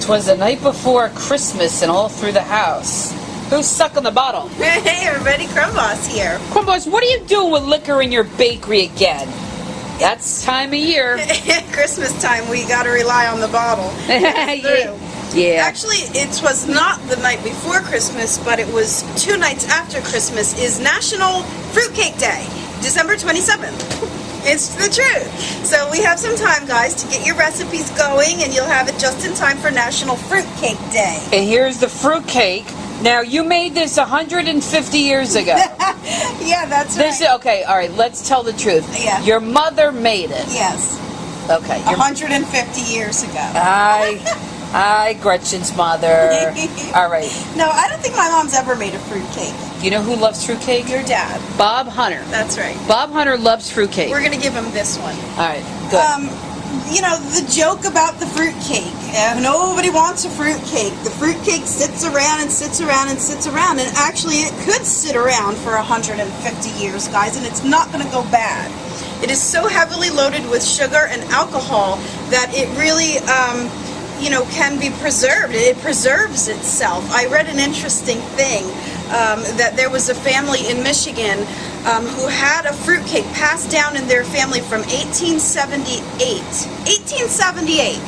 'Twas the night before Christmas and all through the house. Who's sucking the bottle? Hey everybody, Crumb Boss here. Crumb Boss, what are you doing with liquor in your bakery again? That's time of year. Christmas time, we gotta rely on the bottle. Yeah. Actually, it was not the night before Christmas, but it was 2 nights after Christmas is National Fruitcake Day, December 27th. It's the truth. So we have some time, guys, to get your recipes going, and you'll have it just in time for National Fruitcake Day. And here's the fruitcake. Now, you made this 150 years ago. Yeah, that's right. Okay, all right, let's tell the truth. Yeah. Your mother made it. Yes. Okay. 150 years ago. Hi, Gretchen's mother. All right. No, I don't think my mom's ever made a fruitcake. You know who loves fruitcake? Your dad. Bob Hunter. That's right. Bob Hunter loves fruitcake. We're going to give him this one. All right, good. You know, the joke about the fruitcake. Nobody wants a fruitcake. The fruitcake sits around and sits around and sits around, and actually it could sit around for 150 years, guys, and it's not going to go bad. It is so heavily loaded with sugar and alcohol that it really, you know, can be preserved. It preserves itself. I read an interesting thing that there was a family in Michigan who had a fruitcake passed down in their family from 1878. 1878.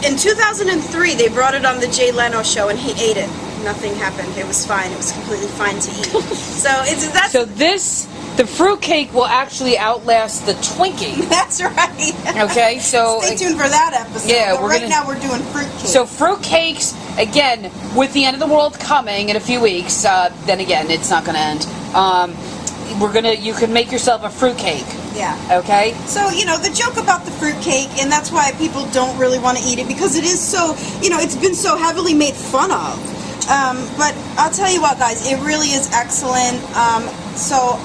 In 2003, they brought it on the Jay Leno show, and he ate it. Nothing happened. It was fine. It was completely fine to eat. So the fruitcake will actually outlast the Twinkie. That's right. Okay, so stay tuned for that episode. Yeah, but now we're doing fruitcake. So fruitcakes, again, with the end of the world coming in a few weeks, then again, it's not going to end. You can make yourself a fruitcake. Yeah. Okay? So, you know, the joke about the fruitcake, and that's why people don't really want to eat it, because it is so, you know, it's been so heavily made fun of. But I'll tell you what, guys, it really is excellent.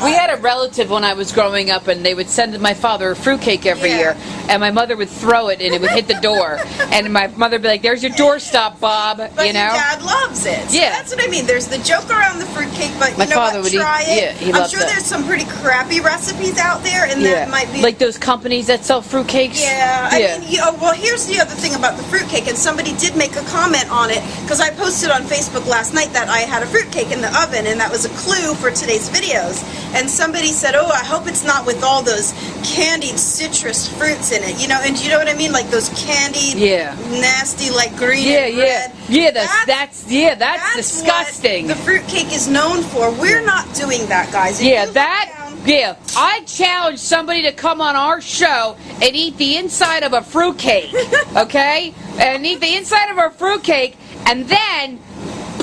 We had a relative when I was growing up, and they would send my father a fruitcake every year, and my mother would throw it, and it would hit the door, and my mother would be like, "There's your doorstop, Bob." But you know, your dad loves it. So yeah, that's what I mean. There's the joke around the fruitcake, but my you know father what? would Try eat, it. Yeah, he I'm loves sure it. there's some pretty crappy recipes out there, and that might be like those companies that sell fruitcakes. Yeah, I mean, well, here's the other thing about the fruitcake, and somebody did make a comment on it, because I posted on Facebook last night that I had a fruitcake in the oven, and that was a clue for today's videos. And somebody said, "Oh, I hope it's not with all those candied citrus fruits in it." You know, and you know what I mean, like those candied, nasty, like green and red. Yeah, that's disgusting. What the fruitcake is known for. We're not doing that, guys. I challenge somebody to come on our show and eat the inside of a fruitcake, okay? And eat the inside of a fruitcake, and then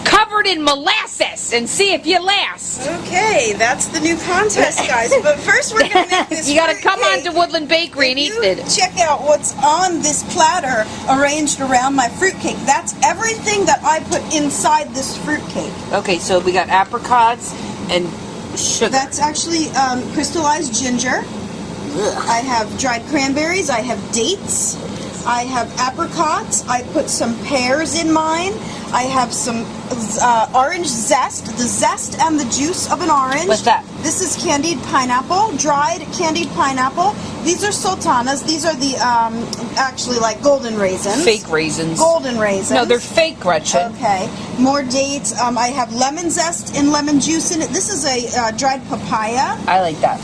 covered in molasses, and see if you last. Okay, that's the new contest, guys. But first, we're gonna make this. You gotta come on to Woodland Bakery and eat it. Check out what's on this platter arranged around my fruitcake. That's everything that I put inside this fruitcake. Okay, so we got apricots and sugar. That's actually crystallized ginger. Ugh. I have dried cranberries. I have dates. I have apricots. I put some pears in mine. I have some orange zest, the zest and the juice of an orange. What's that? This is candied pineapple, dried candied pineapple. These are sultanas. These are the actually like golden raisins. Fake raisins. Golden raisins. No, they're fake, Gretchen. Okay. More dates. I have lemon zest and lemon juice in it. This is a dried papaya. I like that.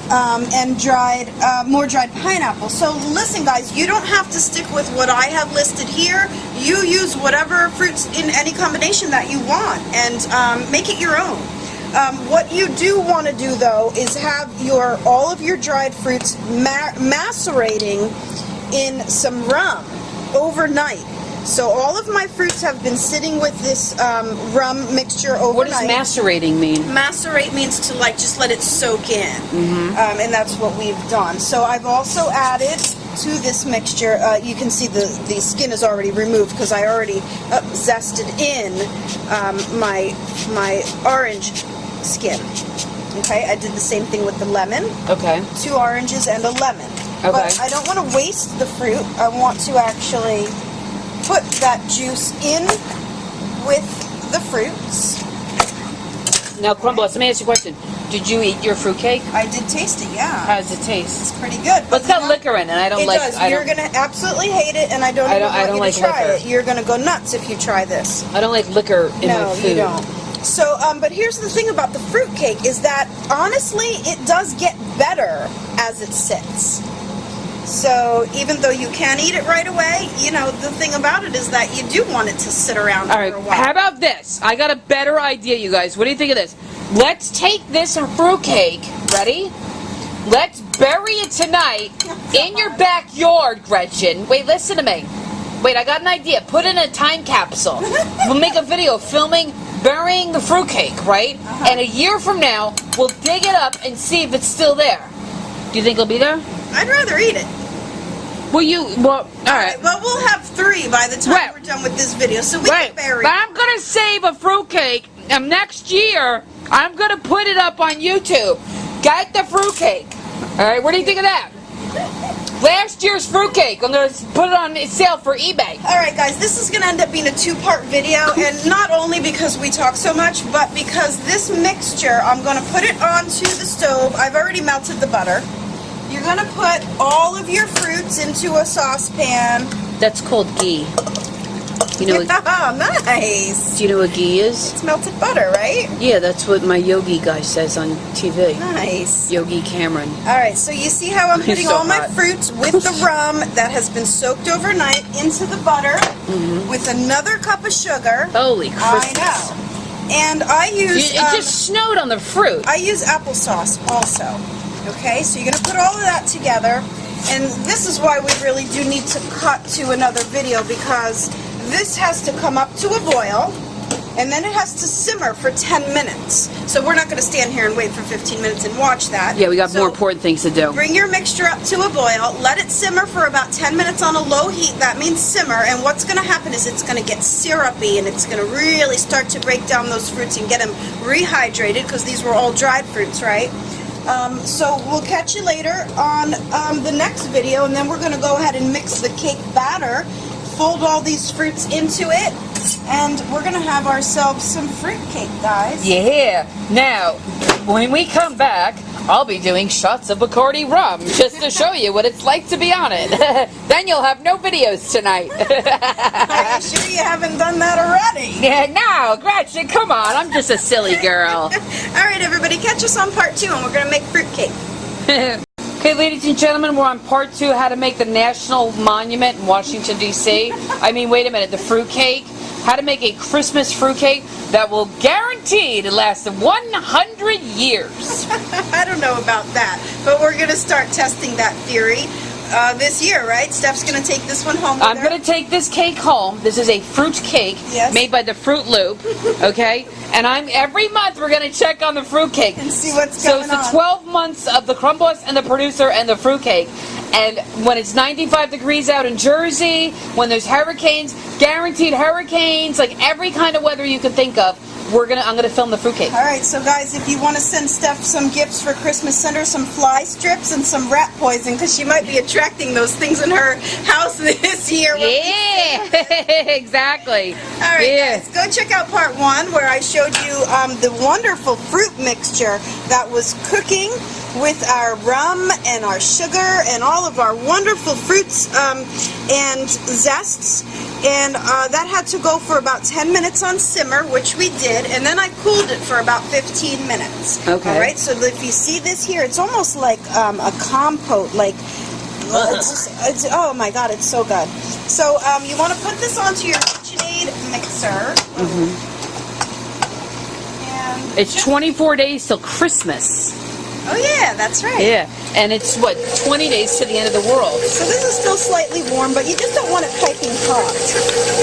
And dried, more dried pineapple. So listen, guys, you don't have to stick with what I have listed here. You use whatever fruits in any combination that you want, and make it your own. What you do want to do, though, is have all of your dried fruits macerating in some rum overnight. So all of my fruits have been sitting with this rum mixture overnight. What does macerating mean? Macerate means to just let it soak in, and that's what we've done. So I've also added to this mixture, you can see the skin is already removed because I already zested in my orange skin. Okay, I did the same thing with the lemon. Okay. 2 oranges and a lemon. Okay. But I don't want to waste the fruit. I want to actually put that juice in with the fruits. Now, Crumb Boss, let me ask you a question. Did you eat your fruitcake? I did taste it, yeah. How does it taste? It's pretty good. But it's got liquor in it. I don't like. It does. You're gonna absolutely hate it, and I don't want you like to try liquor. it. You're gonna go nuts if you try this. I don't like liquor in my food. No, you don't. So, but here's the thing about the fruitcake is that honestly, it does get better as it sits. So even though you can eat it right away, you know, the thing about it is that you do want it to sit around for a while. How about this? I got a better idea, you guys. What do you think of this? Let's take this fruitcake. Ready? Let's bury it tonight in your backyard, Gretchen. Wait, listen to me. Wait, I got an idea. Put it in a time capsule. We'll make a video filming burying the fruitcake, right? And a year from now, we'll dig it up and see if it's still there. Do you think it'll be there? I'd rather eat it. All right. Well, we'll have 3 by the time we're done with this video, so we can bury it. I'm going to save a fruitcake, and next year, I'm going to put it up on YouTube. Get the fruitcake. All right, what do you think of that? Last year's fruitcake. I'm going to put it on sale for eBay. All right, guys, this is going to end up being a 2-part video, and not only because we talk so much, but because this mixture, I'm going to put it onto the stove. I've already melted the butter. You're going to put all of your fruits into a saucepan. That's called ghee. You know what, nice. do you know what ghee is? It's melted butter, right? Yeah, that's what my yogi guy says on TV. Nice. Yogi Cameron. All right, so you see how I'm putting so all my hot. fruits with the rum that has been soaked overnight into the butter with another cup of sugar. Holy Christmas. I know. And I use... It just snowed on the fruit. I use applesauce also. Okay, so you're going to put all of that together. And this is why we really do need to cut to another video, because this has to come up to a boil, and then it has to simmer for 10 minutes. So we're not going to stand here and wait for 15 minutes and watch that. Yeah, we got more important things to do. Bring your mixture up to a boil, let it simmer for about 10 minutes on a low heat. That means simmer, and what's going to happen is it's going to get syrupy, and it's going to really start to break down those fruits and get them rehydrated, because these were all dried fruits, right? So we'll catch you later on the next video, and then we're going to go ahead and mix the cake batter, fold all these fruits into it, and we're going to have ourselves some fruit cake, guys. Yeah. Now, when we come back, I'll be doing shots of Bacardi rum just to show you what it's like to be on it. Then you'll have no videos tonight. Are you sure you haven't done that already? Yeah, no, Gretchen, come on. I'm just a silly girl. All right, everybody, catch us on part 2, and we're going to make fruit cake. Okay, ladies and gentlemen, we're on part 2, how to make the National Monument in Washington, D.C. I mean, wait a minute, the fruit cake. How to make a Christmas fruitcake that will guarantee to last 100 years. I don't know about that, but we're going to start testing that theory this year, right? Steph's going to take this one home with I'm her. going to take this cake home. This is a fruit cake made by the Fruit Loop, okay? And every month we're going to check on the fruit cake. And see what's going on. So it's the 12 months of the Crumb Boss and the producer and the fruit cake. And when it's 95 degrees out in Jersey, when there's hurricanes, guaranteed hurricanes, like every kind of weather you can think of, I'm gonna film the fruitcake. All right, so guys, if you want to send Steph some gifts for Christmas, send her some fly strips and some rat poison, because she might be attracting those things in her house this year. Yeah, exactly. All right, guys, go check out part 1 where I showed you the wonderful fruit mixture that was cooking with our rum and our sugar and all of our wonderful fruits and zests. And that had to go for about 10 minutes on simmer, which we did, and then I cooled it for about 15 minutes. Okay. All right, so if you see this here, it's almost like a compote, like, oh my God, it's so good. So you want to put this onto your KitchenAid mixer. And it's 24 days till Christmas. Oh yeah, that's right. Yeah, and it's what, 20 days to the end of the world. So this is still slightly warm, but you just don't want it piping hot.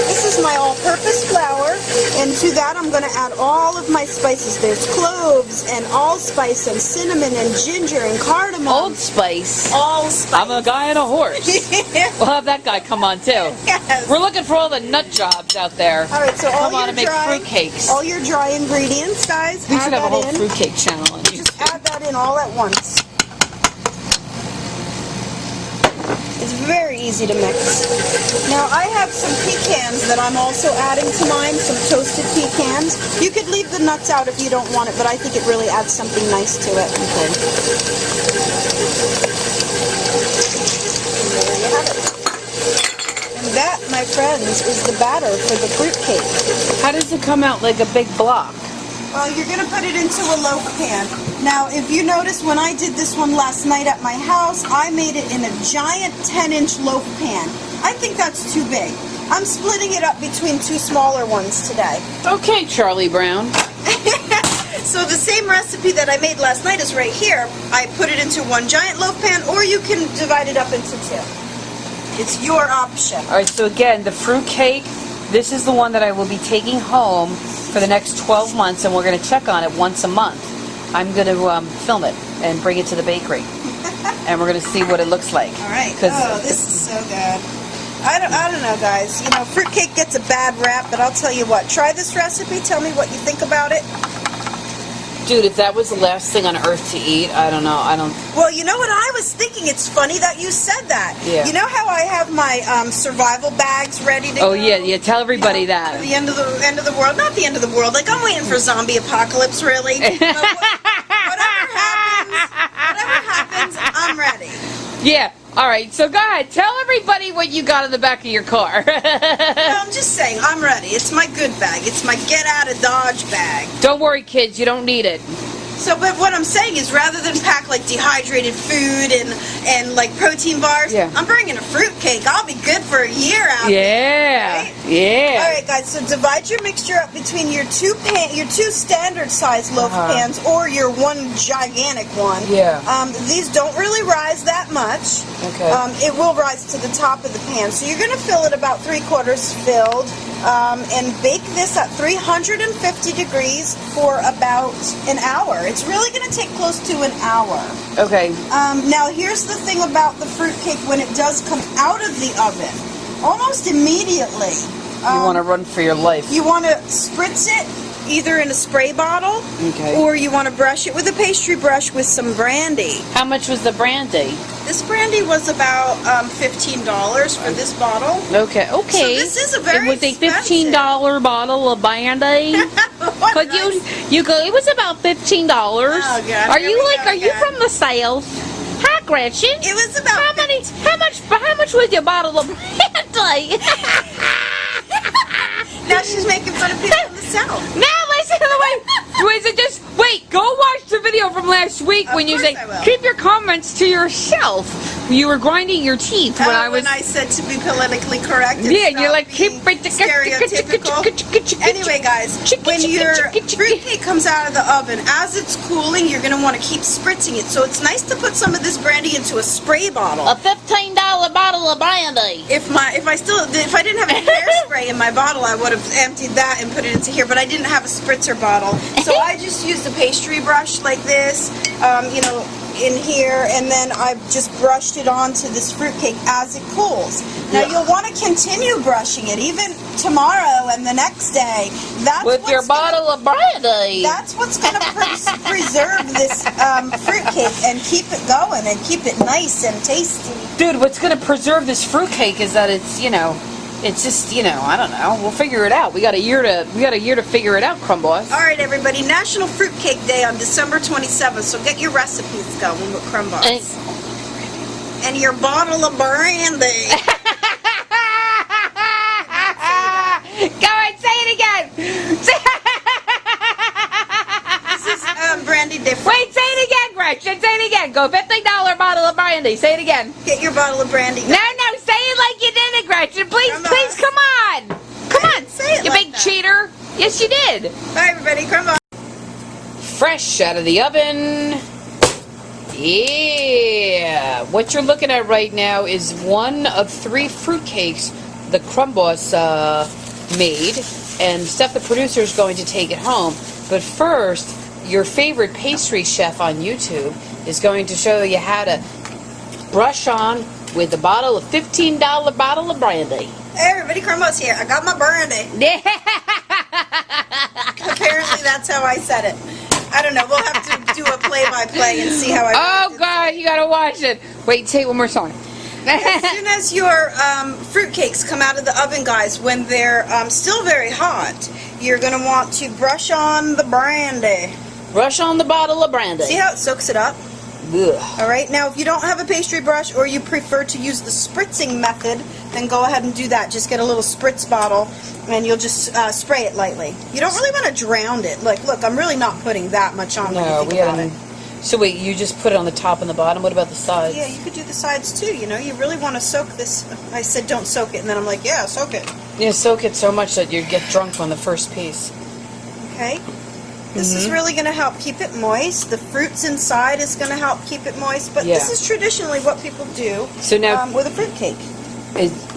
This is my all-purpose flour, and to that I'm going to add all of my spices. There's cloves and allspice and cinnamon and ginger and cardamom. Old Spice. Allspice. I'm a guy and a horse. We'll have that guy come on too. Yes. We're looking for all the nut jobs out there. All right, so come on and make fruitcakes. All your dry ingredients, guys. We should have a whole fruitcake channel on YouTube. Just add that in all at once. It's very easy to mix. Now I have some pecans that I'm also adding to mine, some toasted pecans. You could leave the nuts out if you don't want it, but I think it really adds something nice to it. Okay. There you have it. And that, my friends, is the batter for the fruitcake. How does it come out like a big block? Well, you're going to put it into a loaf pan. Now, if you notice, when I did this one last night at my house, I made it in a giant 10-inch loaf pan. I think that's too big. I'm splitting it up between two smaller ones today. Okay, Charlie Brown. So the same recipe that I made last night is right here. I put it into one giant loaf pan, or you can divide it up into two. It's your option. All right, so again, the fruit cake, this is the one that I will be taking home for the next 12 months, and we're going to check on it once a month. I'm going to film it and bring it to the bakery, and we're going to see what it looks like. All right. Oh, this is so good. I don't know, guys. You know, fruitcake gets a bad rap, but I'll tell you what. Try this recipe. Tell me what you think about it. Dude, if that was the last thing on earth to eat, I don't know. Well, you know what I was thinking? It's funny that you said that. Yeah. You know how I have my survival bags ready to go? Oh yeah. Tell everybody that. The end of the world. Not the end of the world. Like, I'm waiting for zombie apocalypse, really. Whatever happens, I'm ready. Yeah. All right. So go ahead. Tell everybody what you got in the back of your car. No, I'm just saying, I'm ready. It's my good bag. It's my get out of Dodge bag. Don't worry, kids. You don't need it. So, but what I'm saying is, rather than pack like dehydrated food and like protein bars, yeah. I'm bringing a fruitcake. I'll be good for a year out there, right? Yeah. All right, guys. So divide your mixture up between your two standard size loaf pans or your one gigantic one. Yeah. These don't really rise that much. Okay. It will rise to the top of the pan. So you're going to fill it about 3/4 filled. And bake this at 350 degrees for about an hour. It's really going to take close to an hour. Okay. Now, here's the thing about the fruitcake when it does come out of the oven. Almost immediately. You want to run for your life. You want to spritz it either in a spray bottle, okay, or you want to brush it with a pastry brush with some brandy. How much was the brandy? This brandy was about $15 for this bottle. Okay. So this is a very expensive. It was a $15 bottle of brandy. It was about $15. Oh, God. Are you from the South? Hi, Gretchen. It was about how much was your bottle of brandy? Now she's making fun of people from the South. Now listen to the way. Wait, go watch the video from last week when you say, keep your comments to yourself. You were grinding your teeth when I said to be politically correct. Yeah, and you're like, keep it stereotypical. Anyway, guys, when your fruitcake comes out of the oven, as it's cooling, you're going to want to keep spritzing it. So it's nice to put some of this brandy into a spray bottle. A $15 bottle of brandy. If I didn't have a hairspray in my bottle, I would have emptied that and put it into here. But I didn't have a spritzer bottle, so I just used a pastry brush like this, in here, and then I've just brushed it onto this fruitcake as it cools. Now you'll want to continue brushing it even tomorrow and the next day. With your bottle of brandy. That's what's going to preserve this fruitcake and keep it going and keep it nice and tasty. Dude, what's going to preserve this fruitcake is that it's just, I don't know. We'll figure it out. We got a year to figure it out, Crumb Boss. All right, everybody. National Fruitcake Day on December 27th. So get your recipes going with Crumb Boss. And your bottle of brandy. Go ahead, say it again. This is brandy different. Wait, say it again, Gretchen. Say it again. Go $15 bottle of brandy. Say it again. Get your bottle of brandy. No, say it like you did it, Gretchen. Please, come on. Come on. Say it you like big that. cheater. Yes, you did. Bye, everybody. Crumb Boss. Fresh out of the oven. Yeah. What you're looking at right now is one of 3 fruitcakes the Crumb Boss made, and Steph, the producer, is going to take it home. But first, your favorite pastry chef on YouTube is going to show you how to brush on with a $15 bottle of brandy. Hey, everybody, Crumb Boss here. I got my brandy. Apparently, that's how I said it. I don't know. We'll have to do a play-by-play and see how I. Oh God, you gotta watch it. Wait, say it one more time. As soon as your fruitcakes come out of the oven, guys, when they're still very hot, you're going to want to brush on the brandy. Brush on the bottle of brandy. See how it soaks it up? Ugh. Alright, now if you don't have a pastry brush or you prefer to use the spritzing method, then go ahead and do that. Just get a little spritz bottle and you'll just spray it lightly. You don't really want to drown it. Like, look, I'm really not putting that much on when you think about it. So wait, you just put it on the top and the bottom? What about the sides? Yeah, you could do the sides too, you know. You really want to soak this. I said don't soak it, and then I'm like, yeah, soak it. Yeah, soak it so much that you get drunk on the first piece. Okay. This is really going to help keep it moist. The fruits inside is going to help keep it moist. But this is traditionally what people do with a fruitcake.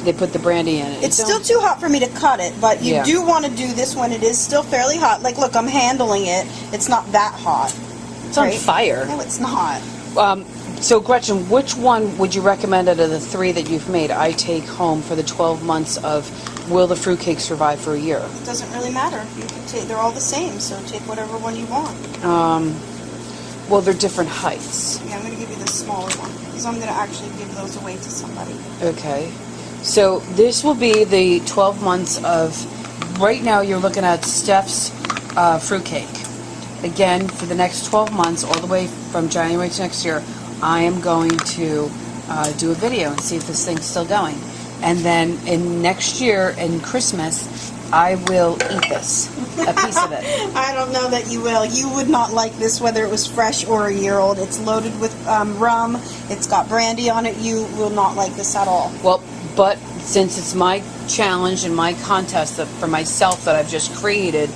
They put the brandy in it. It's still too hot for me to cut it, but you do want to do this when it is still fairly hot. Like, look, I'm handling it. It's not that hot. It's on fire. No, it's not. So, Gretchen, which one would you recommend out of the 3 that you've made I take home for the 12 months of Will the Fruitcake Survive for a Year? It doesn't really matter. You can take, they're all the same, so take whatever one you want. Well, they're different heights. Yeah, I'm going to give you the smaller one, because I'm going to actually give those away to somebody. Okay. So, this will be the 12 months of, right now you're looking at Steph's fruitcake. Again, for the next 12 months, all the way from January to next year, I am going to do a video and see if this thing's still going. And then in next year, in Christmas, I will eat this, a piece of it. I don't know that you will. You would not like this whether it was fresh or a year old. It's loaded with rum. It's got brandy on it. You will not like this at all. Well, but since it's my challenge and my contest for myself that I've just created,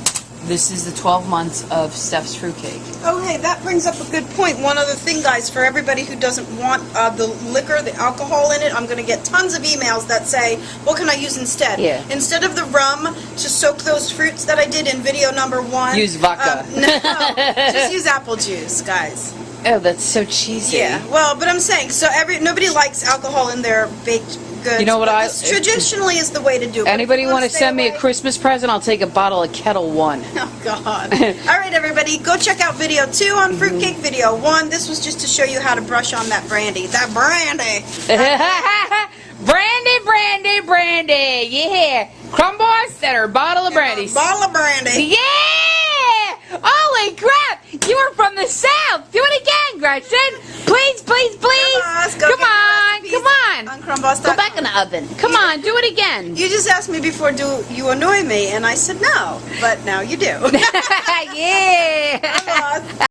this is the 12 months of Steph's fruitcake. Oh, hey, that brings up a good point. One other thing, guys, for everybody who doesn't want the liquor, the alcohol in it, I'm going to get tons of emails that say, what can I use instead? Yeah. Instead of the rum to soak those fruits that I did in video number 1. Use vodka. No, just use apple juice, guys. Oh, that's so cheesy. Yeah, well, but I'm saying, so nobody likes alcohol in their baked goods. You know what this traditionally is the way to do it. Anybody want to send me a Christmas present? I'll take a bottle of Kettle One. Oh, God. All right, everybody, go check out video 2 on fruitcake. Video 1, this was just to show you how to brush on that brandy. That brandy. Brandy, brandy, brandy. Yeah. Crumb Boss and her bottle of brandy. Bottle of brandy. Yeah! Holy crap! You were from the South. Do it again, Gretchen. Please, please, please. Come on. On crumbboss.com. Go back in the oven. Come on, do it again. You just asked me before, do you annoy me? And I said no, but now you do. Yeah.